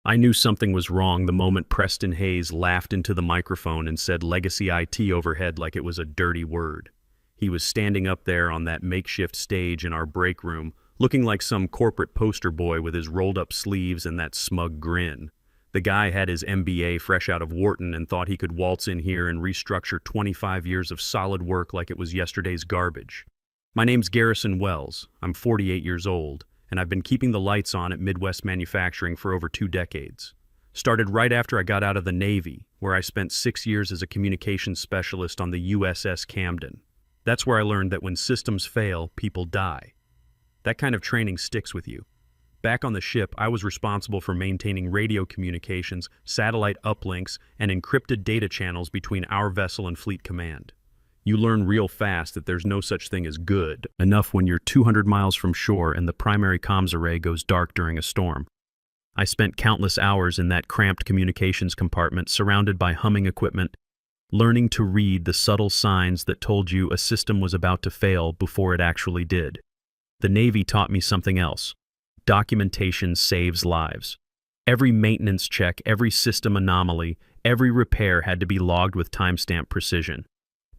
I knew something was wrong the moment Preston Hayes laughed into the microphone and said legacy IT overhead like it was a dirty word. He was standing up there on that makeshift stage in our break room, looking like some corporate poster boy with his rolled-up sleeves and that smug grin. The guy had his MBA fresh out of Wharton and thought he could waltz in here and restructure 25 years of solid work like it was yesterday's garbage. My name's Garrison Wells. I'm 48 years old, and I've been keeping the lights on at Midwest Manufacturing for over 2 decades. Started right after I got out of the Navy, where I spent 6 years as a communications specialist on the USS Camden. That's where I learned that when systems fail, people die. That kind of training sticks with you. Back on the ship, I was responsible for maintaining radio communications, satellite uplinks, and encrypted data channels between our vessel and fleet command. You learn real fast that there's no such thing as good enough when you're 200 miles from shore and the primary comms array goes dark during a storm. I spent countless hours in that cramped communications compartment surrounded by humming equipment, learning to read the subtle signs that told you a system was about to fail before it actually did. The Navy taught me something else. Documentation saves lives. Every maintenance check, every system anomaly, every repair had to be logged with timestamp precision.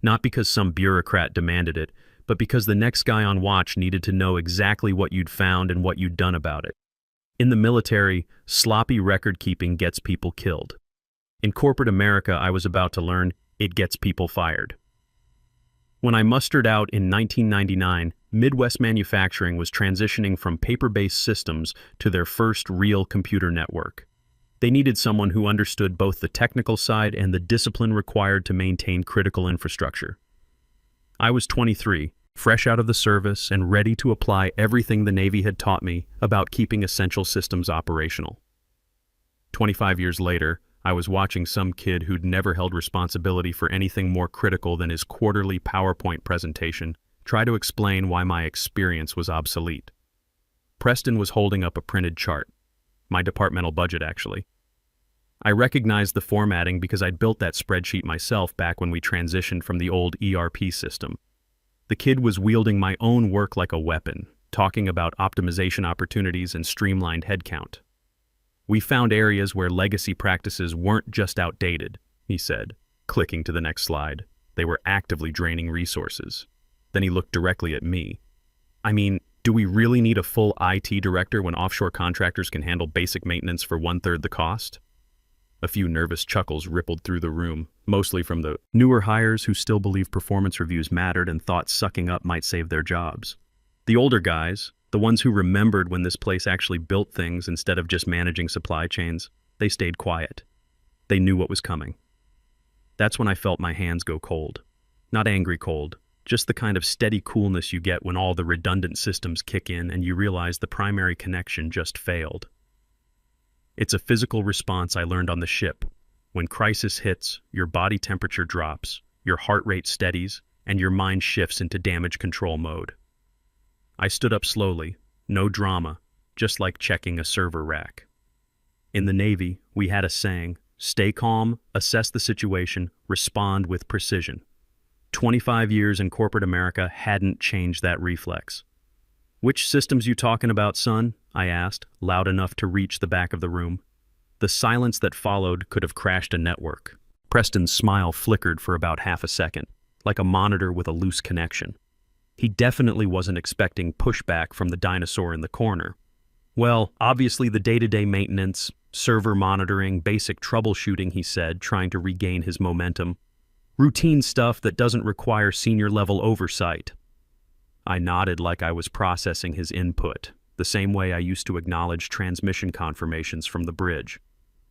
Not because some bureaucrat demanded it, but because the next guy on watch needed to know exactly what you'd found and what you'd done about it. In the military, sloppy record-keeping gets people killed. In corporate America, I was about to learn, it gets people fired. When I mustered out in 1999, Midwest Manufacturing was transitioning from paper-based systems to their first real computer network. They needed someone who understood both the technical side and the discipline required to maintain critical infrastructure. I was 23, fresh out of the service and ready to apply everything the Navy had taught me about keeping essential systems operational. 25 years later, I was watching some kid who'd never held responsibility for anything more critical than his quarterly PowerPoint presentation try to explain why my experience was obsolete. Preston was holding up a printed chart. My departmental budget, actually. I recognized the formatting because I'd built that spreadsheet myself back when we transitioned from the old ERP system. The kid was wielding my own work like a weapon, talking about optimization opportunities and streamlined headcount. We found areas where legacy practices weren't just outdated, he said, clicking to the next slide. They were actively draining resources. Then he looked directly at me. I mean, do we really need a full IT director when offshore contractors can handle basic maintenance for 1/3 the cost? A few nervous chuckles rippled through the room, mostly from the newer hires who still believed performance reviews mattered and thought sucking up might save their jobs. The older guys, the ones who remembered when this place actually built things instead of just managing supply chains, they stayed quiet. They knew what was coming. That's when I felt my hands go cold. Not angry cold, just the kind of steady coolness you get when all the redundant systems kick in and you realize the primary connection just failed. It's a physical response I learned on the ship. When crisis hits, your body temperature drops, your heart rate steadies, and your mind shifts into damage control mode. I stood up slowly, no drama, just like checking a server rack. In the Navy, we had a saying, stay calm, assess the situation, respond with precision. 25 years in corporate America hadn't changed that reflex. Which systems you talking about, son? I asked, loud enough to reach the back of the room. The silence that followed could have crashed a network. Preston's smile flickered for about half a second, like a monitor with a loose connection. He definitely wasn't expecting pushback from the dinosaur in the corner. Well, obviously the day-to-day maintenance, server monitoring, basic troubleshooting, he said, trying to regain his momentum. Routine stuff that doesn't require senior-level oversight. I nodded like I was processing his input, the same way I used to acknowledge transmission confirmations from the bridge.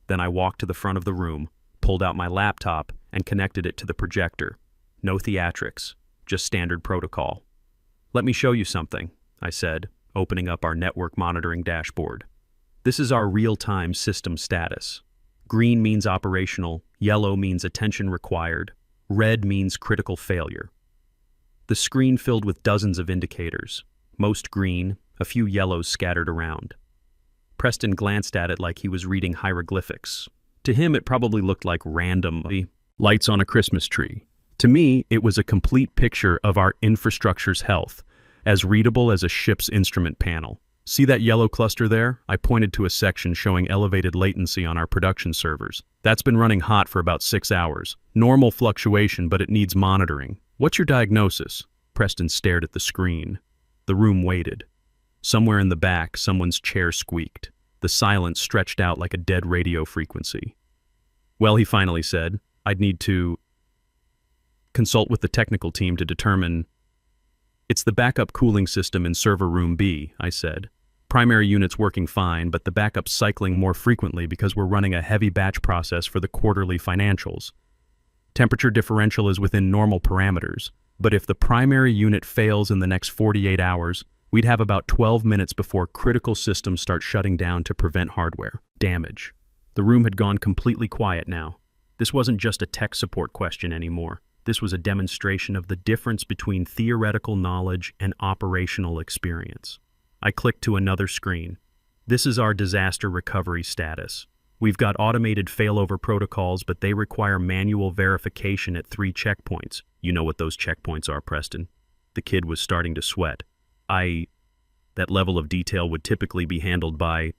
Then I walked to the front of the room, pulled out my laptop, and connected it to the projector. No theatrics, just standard protocol. Let me show you something, I said, opening up our network monitoring dashboard. This is our real-time system status. Green means operational, yellow means attention required, red means critical failure. The screen filled with dozens of indicators, most green, a few yellows scattered around. Preston glanced at it like he was reading hieroglyphics. To him, it probably looked like random lights on a Christmas tree. To me, it was a complete picture of our infrastructure's health, as readable as a ship's instrument panel. See that yellow cluster there? I pointed to a section showing elevated latency on our production servers. That's been running hot for about 6 hours. Normal fluctuation, but it needs monitoring. What's your diagnosis? Preston stared at the screen. The room waited. Somewhere in the back, someone's chair squeaked. The silence stretched out like a dead radio frequency. Well, he finally said, I'd need to consult with the technical team to determine. It's the backup cooling system in server room B, I said. Primary unit's working fine, but the backup's cycling more frequently because we're running a heavy batch process for the quarterly financials. Temperature differential is within normal parameters, but if the primary unit fails in the next 48 hours, we'd have about 12 minutes before critical systems start shutting down to prevent hardware damage. The room had gone completely quiet now. This wasn't just a tech support question anymore. This was a demonstration of the difference between theoretical knowledge and operational experience. I clicked to another screen. This is our disaster recovery status. We've got automated failover protocols, but they require manual verification at 3 checkpoints. You know what those checkpoints are, Preston. The kid was starting to sweat. That level of detail would typically be handled by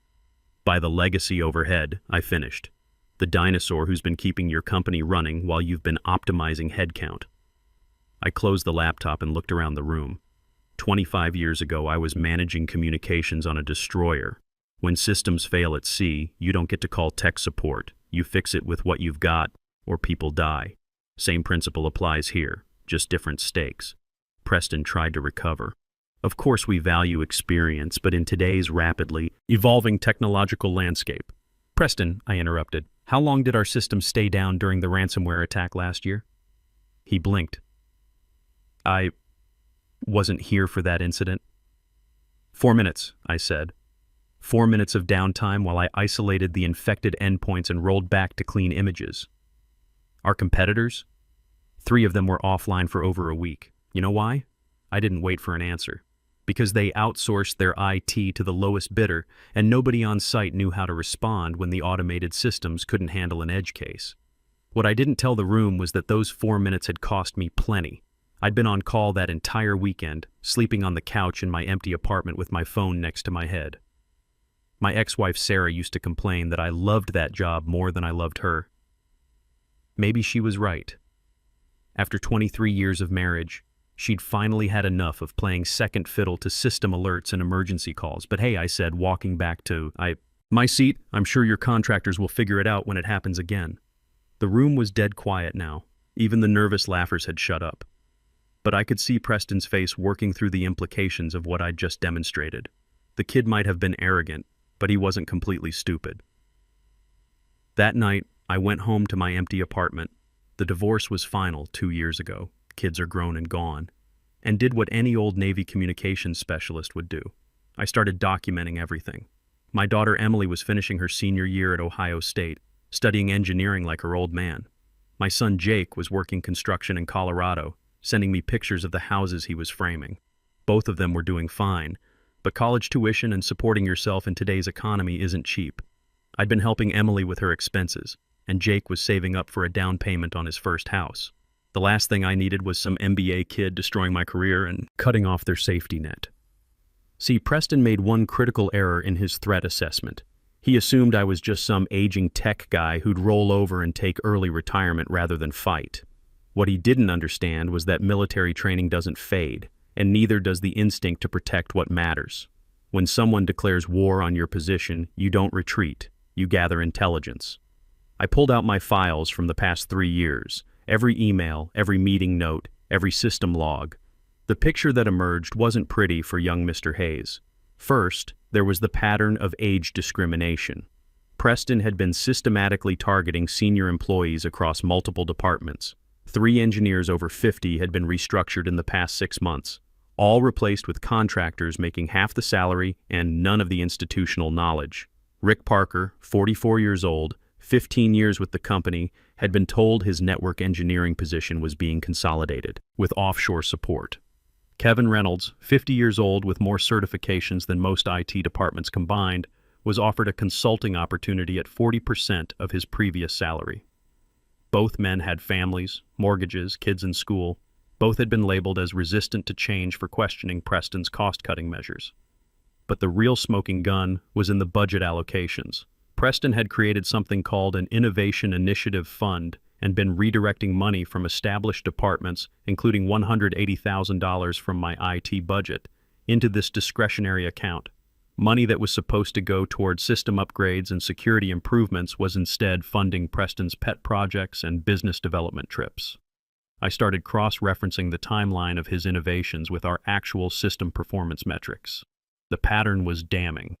the legacy overhead, I finished. The dinosaur who's been keeping your company running while you've been optimizing headcount. I closed the laptop and looked around the room. 25 years ago, I was managing communications on a destroyer. When systems fail at sea, you don't get to call tech support. You fix it with what you've got, or people die. Same principle applies here, just different stakes. Preston tried to recover. Of course we value experience, but in today's rapidly evolving technological landscape. Preston, I interrupted, how long did our system stay down during the ransomware attack last year? He blinked. I wasn't here for that incident. 4 minutes, I said. 4 minutes of downtime while I isolated the infected endpoints and rolled back to clean images. Our competitors? 3 of them were offline for over a week. You know why? I didn't wait for an answer. Because they outsourced their IT to the lowest bidder, and nobody on site knew how to respond when the automated systems couldn't handle an edge case. What I didn't tell the room was that those 4 minutes had cost me plenty. I'd been on call that entire weekend, sleeping on the couch in my empty apartment with my phone next to my head. My ex-wife Sarah used to complain that I loved that job more than I loved her. Maybe she was right. After 23 years of marriage, she'd finally had enough of playing second fiddle to system alerts and emergency calls. But hey, I said, walking back to my seat, I'm sure your contractors will figure it out when it happens again. The room was dead quiet now. Even the nervous laughers had shut up. But I could see Preston's face working through the implications of what I'd just demonstrated. The kid might have been arrogant, but he wasn't completely stupid. That night, I went home to my empty apartment. The divorce was final 2 years ago. Kids are grown and gone. And did what any old Navy communications specialist would do. I started documenting everything. My daughter Emily was finishing her senior year at Ohio State, studying engineering like her old man. My son Jake was working construction in Colorado, sending me pictures of the houses he was framing. Both of them were doing fine, but college tuition and supporting yourself in today's economy isn't cheap. I'd been helping Emily with her expenses, and Jake was saving up for a down payment on his first house. The last thing I needed was some MBA kid destroying my career and cutting off their safety net. See, Preston made one critical error in his threat assessment. He assumed I was just some aging tech guy who'd roll over and take early retirement rather than fight. What he didn't understand was that military training doesn't fade, and neither does the instinct to protect what matters. When someone declares war on your position, you don't retreat, you gather intelligence. I pulled out my files from the past 3 years, every email, every meeting note, every system log. The picture that emerged wasn't pretty for young Mr. Hayes. First, there was the pattern of age discrimination. Preston had been systematically targeting senior employees across multiple departments. 3 engineers over 50 had been restructured in the past 6 months, all replaced with contractors making half the salary and none of the institutional knowledge. Rick Parker, 44 years old, 15 years with the company, had been told his network engineering position was being consolidated with offshore support. Kevin Reynolds, 50 years old with more certifications than most IT departments combined, was offered a consulting opportunity at 40% of his previous salary. Both men had families, mortgages, kids in school. Both had been labeled as resistant to change for questioning Preston's cost-cutting measures. But the real smoking gun was in the budget allocations. Preston had created something called an Innovation Initiative Fund and been redirecting money from established departments, including $180,000 from my IT budget, into this discretionary account. Money that was supposed to go toward system upgrades and security improvements was instead funding Preston's pet projects and business development trips. I started cross-referencing the timeline of his innovations with our actual system performance metrics. The pattern was damning.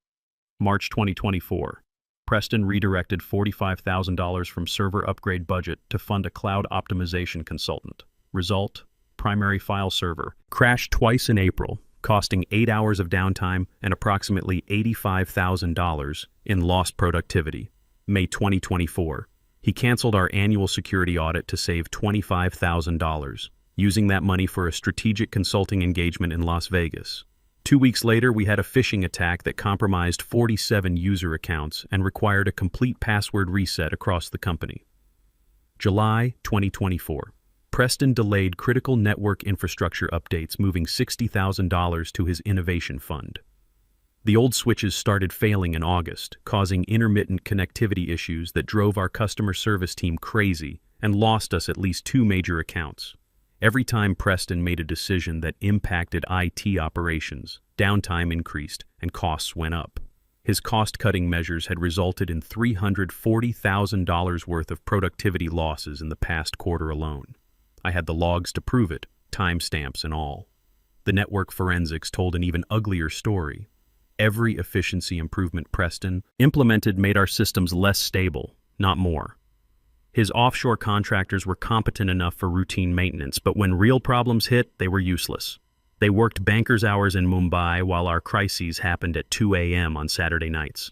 March 2024. Preston redirected $45,000 from server upgrade budget to fund a cloud optimization consultant. Result: primary file server crashed twice in April, costing 8 hours of downtime and approximately $85,000 in lost productivity. May 2024. He canceled our annual security audit to save $25,000, using that money for a strategic consulting engagement in Las Vegas. 2 weeks later, we had a phishing attack that compromised 47 user accounts and required a complete password reset across the company. July 2024. Preston delayed critical network infrastructure updates, moving $60,000 to his innovation fund. The old switches started failing in August, causing intermittent connectivity issues that drove our customer service team crazy and lost us at least 2 major accounts. Every time Preston made a decision that impacted IT operations, downtime increased and costs went up. His cost-cutting measures had resulted in $340,000 worth of productivity losses in the past quarter alone. I had the logs to prove it, timestamps and all. The network forensics told an even uglier story. Every efficiency improvement Preston implemented made our systems less stable, not more. His offshore contractors were competent enough for routine maintenance, but when real problems hit, they were useless. They worked bankers' hours in Mumbai while our crises happened at 2 a.m. on Saturday nights.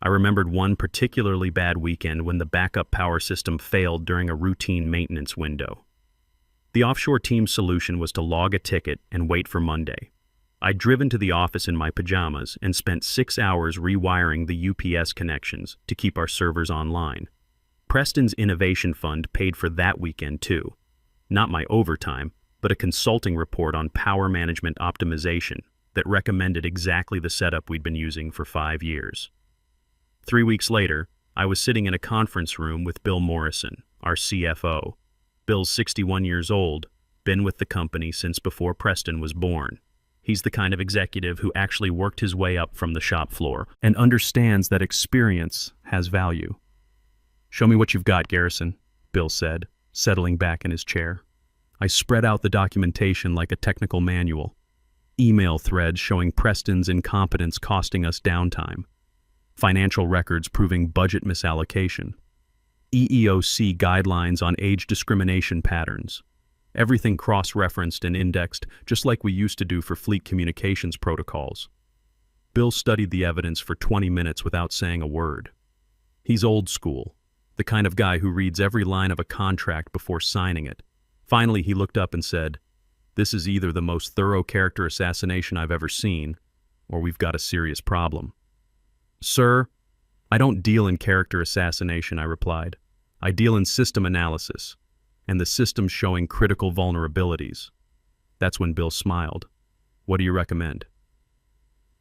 I remembered one particularly bad weekend when the backup power system failed during a routine maintenance window. The offshore team's solution was to log a ticket and wait for Monday. I'd driven to the office in my pajamas and spent 6 hours rewiring the UPS connections to keep our servers online. Preston's Innovation Fund paid for that weekend too. Not my overtime, but a consulting report on power management optimization that recommended exactly the setup we'd been using for 5 years. 3 weeks later, I was sitting in a conference room with Bill Morrison, our CFO. Bill's 61 years old, been with the company since before Preston was born. He's the kind of executive who actually worked his way up from the shop floor and understands that experience has value. "Show me what you've got, Garrison," Bill said, settling back in his chair. I spread out the documentation like a technical manual. Email threads showing Preston's incompetence costing us downtime. Financial records proving budget misallocation. EEOC guidelines on age discrimination patterns. Everything cross-referenced and indexed, just like we used to do for fleet communications protocols. Bill studied the evidence for 20 minutes without saying a word. He's old school, the kind of guy who reads every line of a contract before signing it. Finally, he looked up and said, "This is either the most thorough character assassination I've ever seen, or we've got a serious problem." "Sir, I don't deal in character assassination," I replied. "I deal in system analysis, and the system's showing critical vulnerabilities." That's when Bill smiled. "What do you recommend?"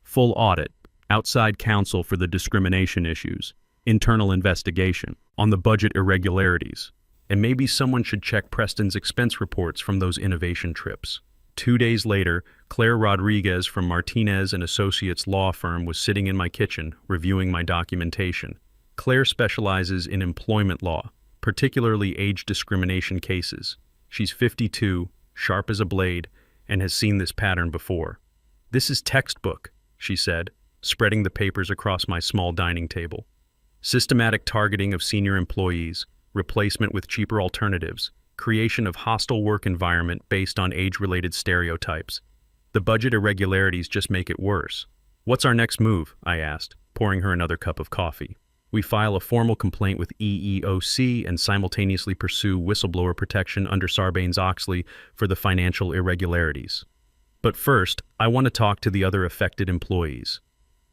"Full audit, outside counsel for the discrimination issues, internal investigation on the budget irregularities, and maybe someone should check Preston's expense reports from those innovation trips." 2 days later, Claire Rodriguez from Martinez and Associates law firm was sitting in my kitchen, reviewing my documentation. Claire specializes in employment law, particularly age discrimination cases. She's 52, sharp as a blade, and has seen this pattern before. "This is textbook," she said, spreading the papers across my small dining table. "Systematic targeting of senior employees, replacement with cheaper alternatives, creation of hostile work environment based on age-related stereotypes. The budget irregularities just make it worse." "What's our next move?" I asked, pouring her another cup of coffee. "We file a formal complaint with EEOC and simultaneously pursue whistleblower protection under Sarbanes-Oxley for the financial irregularities. But first, I want to talk to the other affected employees."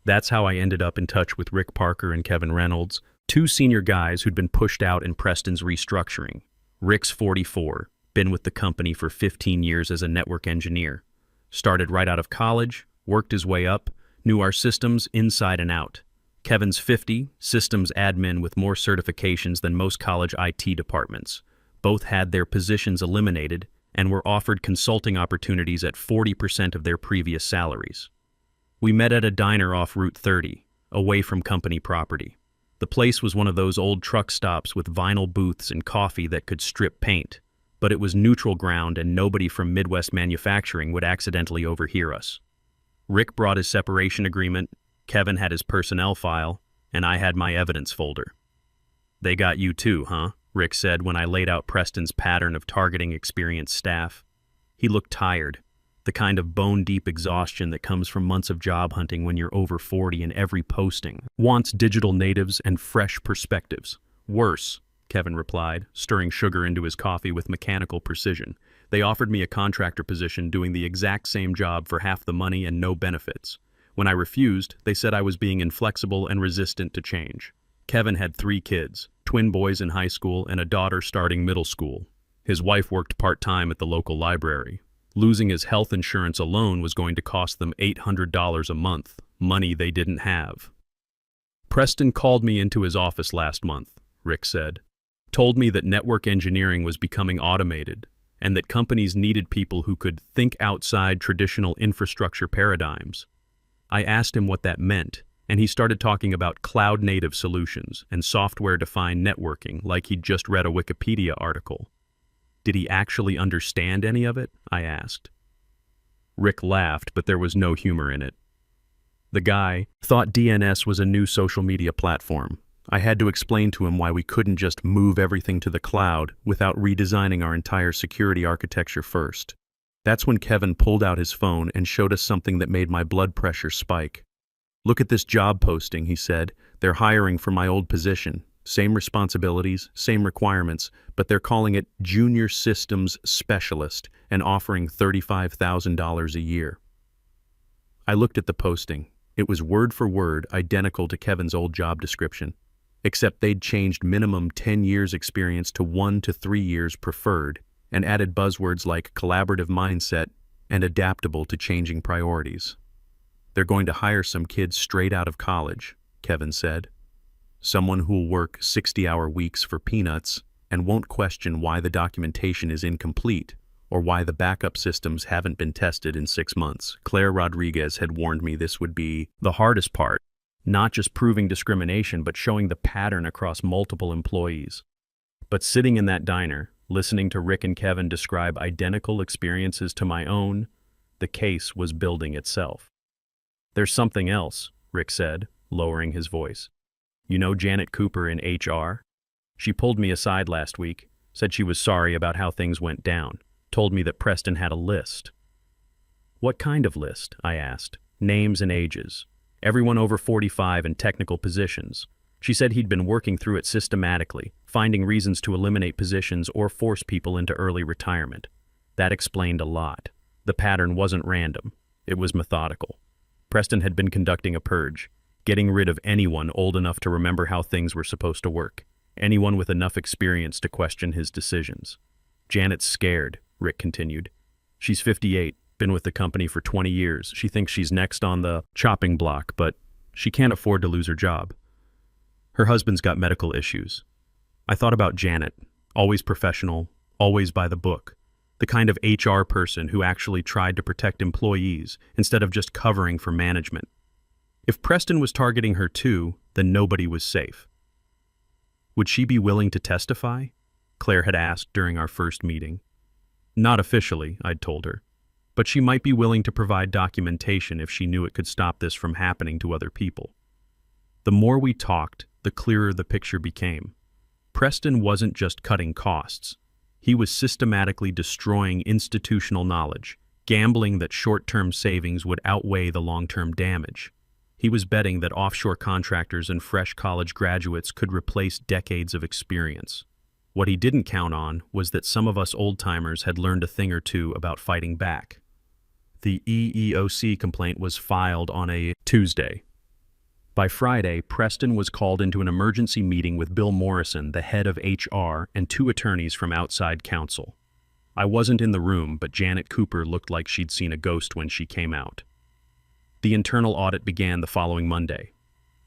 That's how I ended up in touch with Rick Parker and Kevin Reynolds, 2 senior guys who'd been pushed out in Preston's restructuring. Rick's 44, been with the company for 15 years as a network engineer. Started right out of college, worked his way up, knew our systems inside and out. Kevin's 50, systems admin with more certifications than most college IT departments. Both had their positions eliminated and were offered consulting opportunities at 40% of their previous salaries. We met at a diner off Route 30, away from company property. The place was one of those old truck stops with vinyl booths and coffee that could strip paint, but it was neutral ground and nobody from Midwest manufacturing would accidentally overhear us. Rick brought his separation agreement, Kevin had his personnel file, and I had my evidence folder. "They got you too, huh?" Rick said when I laid out Preston's pattern of targeting experienced staff. He looked tired, the kind of bone-deep exhaustion that comes from months of job hunting when you're over 40 and every posting wants digital natives and fresh perspectives. "Worse," Kevin replied, stirring sugar into his coffee with mechanical precision. "They offered me a contractor position doing the exact same job for half the money and no benefits. When I refused, they said I was being inflexible and resistant to change." Kevin had 3 kids, twin boys in high school and a daughter starting middle school. His wife worked part-time at the local library. Losing his health insurance alone was going to cost them $800 a month, money they didn't have. "Preston called me into his office last month," Rick said. "Told me that network engineering was becoming automated and that companies needed people who could think outside traditional infrastructure paradigms. I asked him what that meant, and he started talking about cloud-native solutions and software-defined networking like he'd just read a Wikipedia article. Did he actually understand any of it? I asked. Rick laughed, but there was no humor in it. The guy thought DNS was a new social media platform. I had to explain to him why we couldn't just move everything to the cloud without redesigning our entire security architecture first. That's when Kevin pulled out his phone and showed us something that made my blood pressure spike. "Look at this job posting," he said. "They're hiring for my old position. Same responsibilities, same requirements, but they're calling it Junior Systems Specialist and offering $35,000 a year." I looked at the posting. It was word for word identical to Kevin's old job description, except they'd changed minimum 10 years experience to 1 to 3 years preferred and added buzzwords like collaborative mindset and adaptable to changing priorities. "They're going to hire some kids straight out of college," Kevin said. "Someone who'll work 60-hour weeks for peanuts and won't question why the documentation is incomplete or why the backup systems haven't been tested in 6 months. Claire Rodriguez had warned me this would be the hardest part, not just proving discrimination, but showing the pattern across multiple employees. But sitting in that diner, listening to Rick and Kevin describe identical experiences to my own, the case was building itself. "There's something else," Rick said, lowering his voice. "You know Janet Cooper in HR? She pulled me aside last week, said she was sorry about how things went down, told me that Preston had a list." "What kind of list?" I asked. "Names and ages. Everyone over 45 in technical positions. She said he'd been working through it systematically, finding reasons to eliminate positions or force people into early retirement. That explained a lot. The pattern wasn't random. It was methodical. Preston had been conducting a purge, getting rid of anyone old enough to remember how things were supposed to work, anyone with enough experience to question his decisions. Janet's scared," Rick continued. "She's 58, been with the company for 20 years. She thinks she's next on the chopping block, but she can't afford to lose her job. Her husband's got medical issues." I thought about Janet, always professional, always by the book, the kind of HR person who actually tried to protect employees instead of just covering for management. If Preston was targeting her too, then nobody was safe. "Would she be willing to testify?" Claire had asked during our first meeting. "Not officially," I'd told her, "but she might be willing to provide documentation if she knew it could stop this from happening to other people." The more we talked, the clearer the picture became. Preston wasn't just cutting costs. He was systematically destroying institutional knowledge, gambling that short-term savings would outweigh the long-term damage. He was betting that offshore contractors and fresh college graduates could replace decades of experience. What he didn't count on was that some of us old-timers had learned a thing or two about fighting back. The EEOC complaint was filed on a Tuesday. By Friday, Preston was called into an emergency meeting with Bill Morrison, the head of HR, and 2 attorneys from outside counsel. I wasn't in the room, but Janet Cooper looked like she'd seen a ghost when she came out. The internal audit began the following Monday.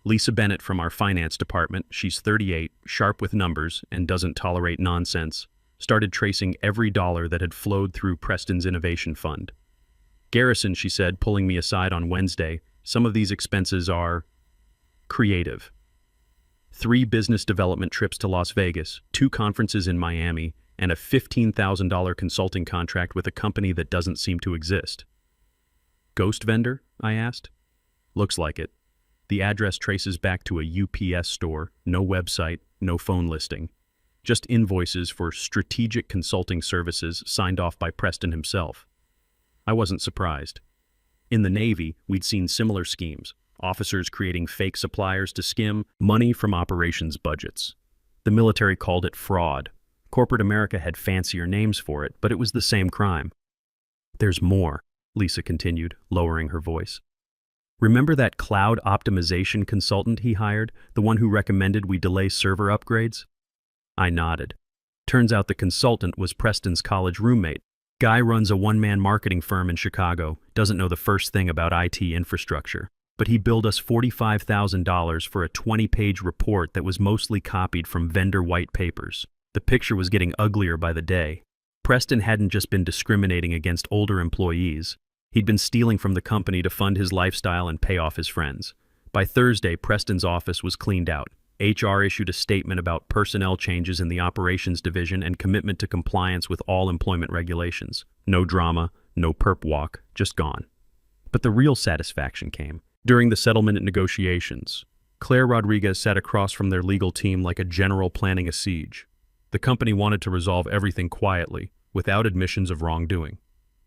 Lisa Bennett from our finance department, she's 38, sharp with numbers, and doesn't tolerate nonsense, started tracing every dollar that had flowed through Preston's Innovation Fund. Garrison, she said, pulling me aside on Wednesday, some of these expenses are creative. 3 business development trips to Las Vegas, 2 conferences in Miami, and a $15,000 consulting contract with a company that doesn't seem to exist. Ghost vendor? I asked. Looks like it. The address traces back to a UPS store, no website, no phone listing. Just invoices for strategic consulting services signed off by Preston himself. I wasn't surprised. In the Navy, we'd seen similar schemes, officers creating fake suppliers to skim money from operations budgets. The military called it fraud. Corporate America had fancier names for it, but it was the same crime. There's more, Lisa continued, lowering her voice. Remember that cloud optimization consultant he hired, the one who recommended we delay server upgrades? I nodded. Turns out the consultant was Preston's college roommate. Guy runs a one-man marketing firm in Chicago, doesn't know the first thing about IT infrastructure, but he billed us $45,000 for a 20-page report that was mostly copied from vendor white papers. The picture was getting uglier by the day. Preston hadn't just been discriminating against older employees. He'd been stealing from the company to fund his lifestyle and pay off his friends. By Thursday, Preston's office was cleaned out. HR issued a statement about personnel changes in the operations division and commitment to compliance with all employment regulations. No drama, no perp walk, just gone. But the real satisfaction came during the settlement negotiations. Claire Rodriguez sat across from their legal team like a general planning a siege. The company wanted to resolve everything quietly, without admissions of wrongdoing.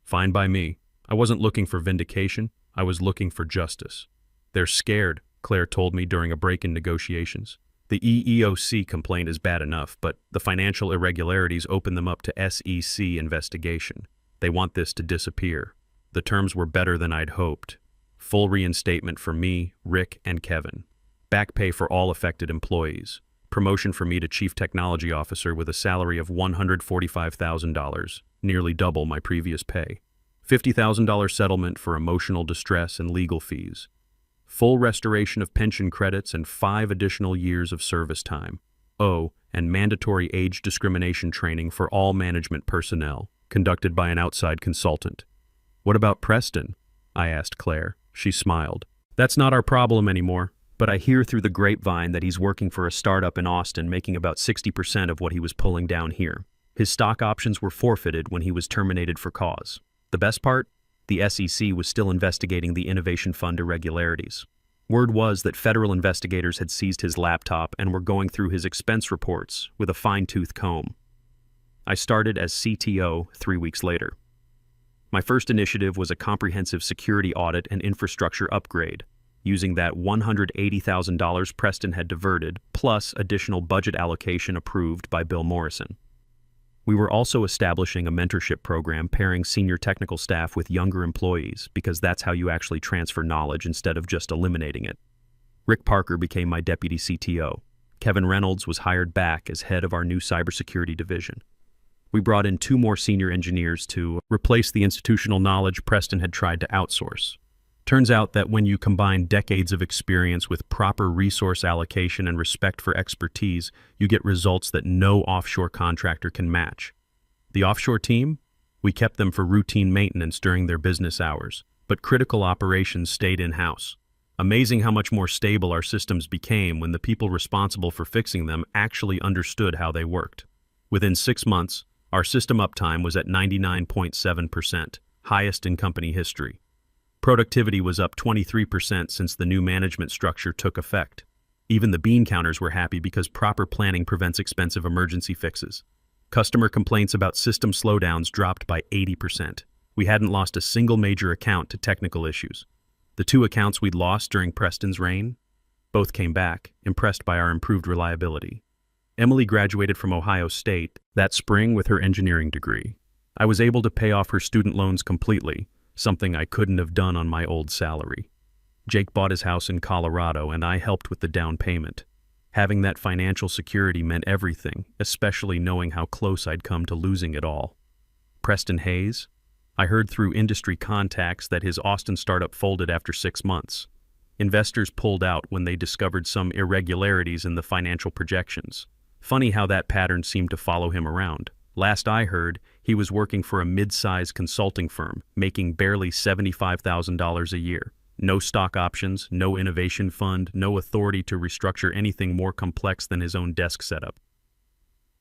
Fine by me. I wasn't looking for vindication, I was looking for justice. They're scared, Claire told me during a break in negotiations. The EEOC complaint is bad enough, but the financial irregularities open them up to SEC investigation. They want this to disappear. The terms were better than I'd hoped. Full reinstatement for me, Rick, and Kevin. Back pay for all affected employees. Promotion for me to Chief Technology Officer with a salary of $145,000, nearly double my previous pay. $50,000 settlement for emotional distress and legal fees. Full restoration of pension credits and 5 additional years of service time. Oh, and mandatory age discrimination training for all management personnel, conducted by an outside consultant. What about Preston? I asked Claire. She smiled. That's not our problem anymore, but I hear through the grapevine that he's working for a startup in Austin making about 60% of what he was pulling down here. His stock options were forfeited when he was terminated for cause. The best part? The SEC was still investigating the Innovation Fund irregularities. Word was that federal investigators had seized his laptop and were going through his expense reports with a fine-tooth comb. I started as CTO 3 weeks later. My first initiative was a comprehensive security audit and infrastructure upgrade, using that $180,000 Preston had diverted, plus additional budget allocation approved by Bill Morrison. We were also establishing a mentorship program pairing senior technical staff with younger employees because that's how you actually transfer knowledge instead of just eliminating it. Rick Parker became my deputy CTO. Kevin Reynolds was hired back as head of our new cybersecurity division. We brought in 2 more senior engineers to replace the institutional knowledge Preston had tried to outsource. Turns out that when you combine decades of experience with proper resource allocation and respect for expertise, you get results that no offshore contractor can match. The offshore team? We kept them for routine maintenance during their business hours, but critical operations stayed in-house. Amazing how much more stable our systems became when the people responsible for fixing them actually understood how they worked. Within 6 months, our system uptime was at 99.7%, highest in company history. Productivity was up 23% since the new management structure took effect. Even the bean counters were happy because proper planning prevents expensive emergency fixes. Customer complaints about system slowdowns dropped by 80%. We hadn't lost a single major account to technical issues. The 2 accounts we'd lost during Preston's reign, both came back, impressed by our improved reliability. Emily graduated from Ohio State that spring with her engineering degree. I was able to pay off her student loans completely, something I couldn't have done on my old salary. Jake bought his house in Colorado and I helped with the down payment. Having that financial security meant everything, especially knowing how close I'd come to losing it all. Preston Hayes? I heard through industry contacts that his Austin startup folded after 6 months. Investors pulled out when they discovered some irregularities in the financial projections. Funny how that pattern seemed to follow him around. Last I heard, he was working for a mid-sized consulting firm, making barely $75,000 a year. No stock options, no innovation fund, no authority to restructure anything more complex than his own desk setup.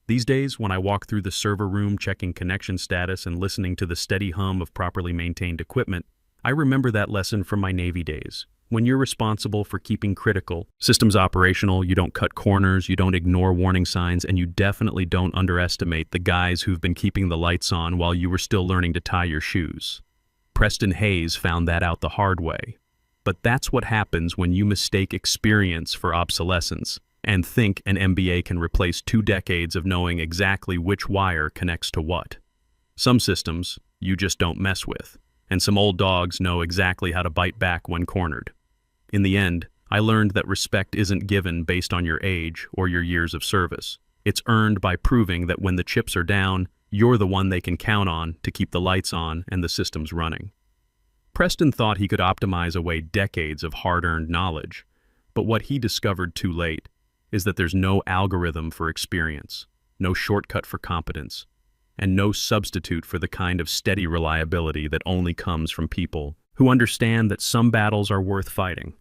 These days, when I walk through the server room checking connection status and listening to the steady hum of properly maintained equipment, I remember that lesson from my Navy days. When you're responsible for keeping critical systems operational, you don't cut corners, you don't ignore warning signs, and you definitely don't underestimate the guys who've been keeping the lights on while you were still learning to tie your shoes. Preston Hayes found that out the hard way. But that's what happens when you mistake experience for obsolescence and think an MBA can replace 2 decades of knowing exactly which wire connects to what. Some systems you just don't mess with, and some old dogs know exactly how to bite back when cornered. In the end, I learned that respect isn't given based on your age or your years of service. It's earned by proving that when the chips are down, you're the one they can count on to keep the lights on and the systems running. Preston thought he could optimize away decades of hard-earned knowledge, but what he discovered too late is that there's no algorithm for experience, no shortcut for competence, and no substitute for the kind of steady reliability that only comes from people who understand that some battles are worth fighting